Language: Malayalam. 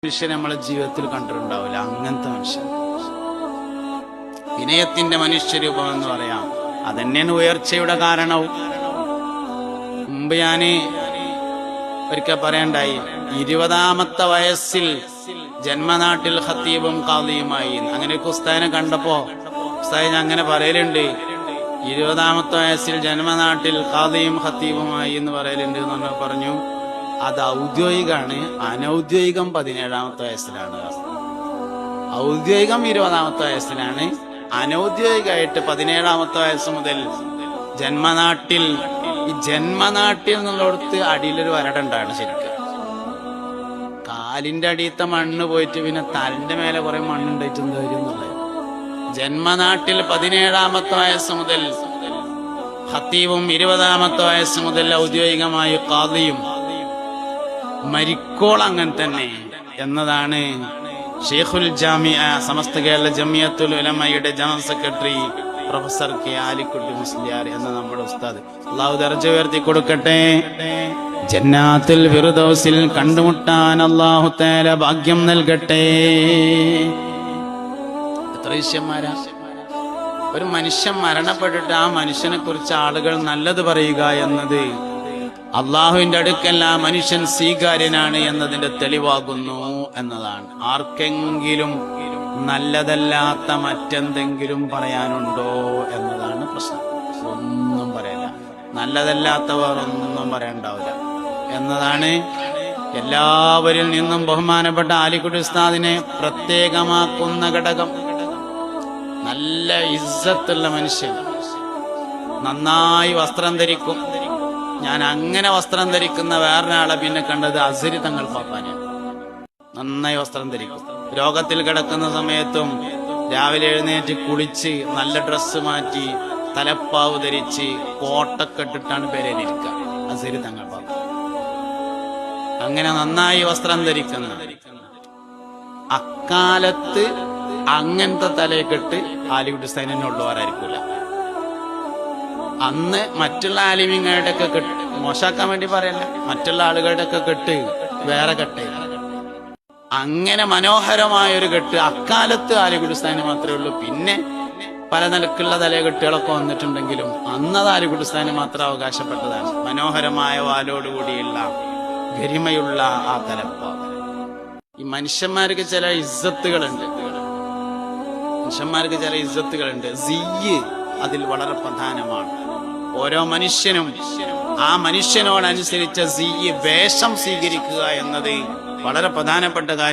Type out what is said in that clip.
മനുഷ്യനെ നമ്മളെ ജീവിതത്തിൽ കണ്ടിട്ടുണ്ടാവില്ല. അങ്ങനത്തെ മനുഷ്യൻ, വിനയത്തിന്റെ മനുഷ്യരൂപം എന്ന് പറയാം. അതന്നെയാണ് ഉയർച്ചയുടെ കാരണവും. മുമ്പ് ഞാന് ഒരിക്കൽ പറയണ്ടായി, 20ാമത്തെ വയസ്സിൽ ജന്മനാട്ടിൽ ഖത്തീബും ഖാദിയുമായി. അങ്ങനെയൊക്കെ ഉസ്താദിനെ കണ്ടപ്പോ ഉസ്താദ് ഞാൻ അങ്ങനെ പറയലുണ്ട്, 20ാമത്തെ വയസ്സിൽ ജന്മനാട്ടിൽ ഖാദിയും ഖത്തീബുമായി എന്ന് പറയലുണ്ട് എന്ന് പറഞ്ഞു. അത് ഔദ്യോഗികമാണ്. അനൗദ്യോഗികം 17ാമത്തെ വയസ്സിലാണ്. ഔദ്യോഗികം 20ാമത്തെ വയസ്സിലാണ്. അനൗദ്യോഗികമായിട്ട് 17ാമത്തെ വയസ്സ് മുതൽ ജന്മനാട്ടിൽ. ഈ ജന്മനാട്ടിൽ എന്നുള്ളടത്ത് അടിയിലൊരു വരടുണ്ടാണ്. ശരിക്കും കാലിന്റെ അടിയത്തെ മണ്ണ് പോയിട്ട് പിന്നെ തലന്റെ മേലെ കുറെ മണ്ണുണ്ടായിട്ട് എന്താ വരും എന്നുള്ളത്. ജന്മനാട്ടിൽ 17ാമത്തെ വയസ്സ് മുതൽ ഖത്തീബും, 20ാമത്തെ വയസ്സ് മുതൽ ഔദ്യോഗികമായി ഖാദിയും, മരിക്കോൾ അങ്ങനെ തന്നെ എന്നതാണ് ഷെയ്ഖുൽ ജാമിഅ സമസ്ത കേരള ജമിയത്തുൽ ഉലമയുടെ general secretary professor K Alikutty Musliyar എന്ന നമ്മുടെ ഉസ്താദ്. അല്ലാഹു ദർജ ഉയർത്തി കൊടുക്കട്ടെ. ജന്നാത്തുൽ ഫിർദൗസിൽ കണ്ടുമുട്ടാൻ അല്ലാഹു തആല ഭാഗ്യം നൽകട്ടെ. എത്ര വിഷയന്മാരാ! ഒരു മനുഷ്യൻ മരണപ്പെട്ടിട്ട് ആ മനുഷ്യനെ കുറിച്ച് ആളുകൾ നല്ലത് പറയുക എന്നത് അള്ളാഹുവിന്റെ അടുക്കൽ ആ മനുഷ്യൻ സ്വീകാര്യനാണ് എന്നതിന്റെ തെളിവാകുന്നു എന്നതാണ്. ആർക്കെങ്കിലും നല്ലതല്ലാത്ത മറ്റെന്തെങ്കിലും പറയാനുണ്ടോ എന്നതാണ് പ്രശ്നം. ഒന്നും പറയില്ല, നല്ലതല്ലാത്തവർ ഒന്നും പറയണ്ടാവില്ല എന്നതാണ്. എല്ലാവരിൽ നിന്നും ബഹുമാനപ്പെട്ട ആലിക്കുട്ടി ഉസ്താദിനെ പ്രത്യേകമാക്കുന്ന ഘടകം നല്ല ഇസ്സത്തുള്ള മനുഷ്യൻ, നന്നായി വസ്ത്രം ധരിക്കും. ഞാൻ അങ്ങനെ വസ്ത്രം ധരിക്കുന്ന വേറൊരാളെ പിന്നെ കണ്ടത് അസ്ഹരി തങ്ങൾ പാപ്പാനെയാണ്. നന്നായി വസ്ത്രം ധരിക്കും. രോഗത്തിൽ കിടക്കുന്ന സമയത്തും രാവിലെ എഴുന്നേറ്റ് കുളിച്ച് നല്ല ഡ്രസ്സ് മാറ്റി തലപ്പാവ് ധരിച്ച് കോട്ടൊക്കെ ഇട്ടിട്ടാണ് പേരേലിരിക്കുക അസ്ഹരി തങ്ങൾ പാപ്പ. അങ്ങനെ നന്നായി വസ്ത്രം ധരിക്കുന്ന അക്കാലത്ത് അങ്ങനത്തെ തലയെക്കെട്ട് ആലിക്കുട്ടി ഉസ്താദിനെ ഉള്ളവരായിരിക്കൂല. അന്ന് മറ്റുള്ള ആലിമീങ്ങളുടെ ഒക്കെ കെട്ട് മോശാക്കാൻ വേണ്ടി പറയല്ല, മറ്റുള്ള ആളുകളുടെ ഒക്കെ കെട്ട് വേറെ കെട്ട്. അങ്ങനെ മനോഹരമായൊരു കെട്ട് അക്കാലത്ത് ആലിക്കുട്ടി ഉസ്താദിന് മാത്രമേ ഉള്ളൂ. പിന്നെ പല നിലക്കുള്ള തലകെട്ടുകളൊക്കെ വന്നിട്ടുണ്ടെങ്കിലും അന്നത് ആലിക്കുട്ടി ഉസ്താദിന് മാത്രം അവകാശപ്പെട്ടതാണ്. മനോഹരമായ വാലോടുകൂടിയുള്ള ഗരിമയുള്ള ആ തലപ്പാവ്. ഈ മനുഷ്യന്മാർക്ക് ചില ഇസ്സത്തുകളുണ്ട്. സിയ്യ് അതിൽ വളരെ പ്രധാനമാണ്. ഓരോ മനുഷ്യനും ആ മനുഷ്യനോടനുസരിച്ച സിയ്യ് വേഷം സ്വീകരിക്കുക എന്നത് വളരെ പ്രധാനപ്പെട്ട കാര്യം.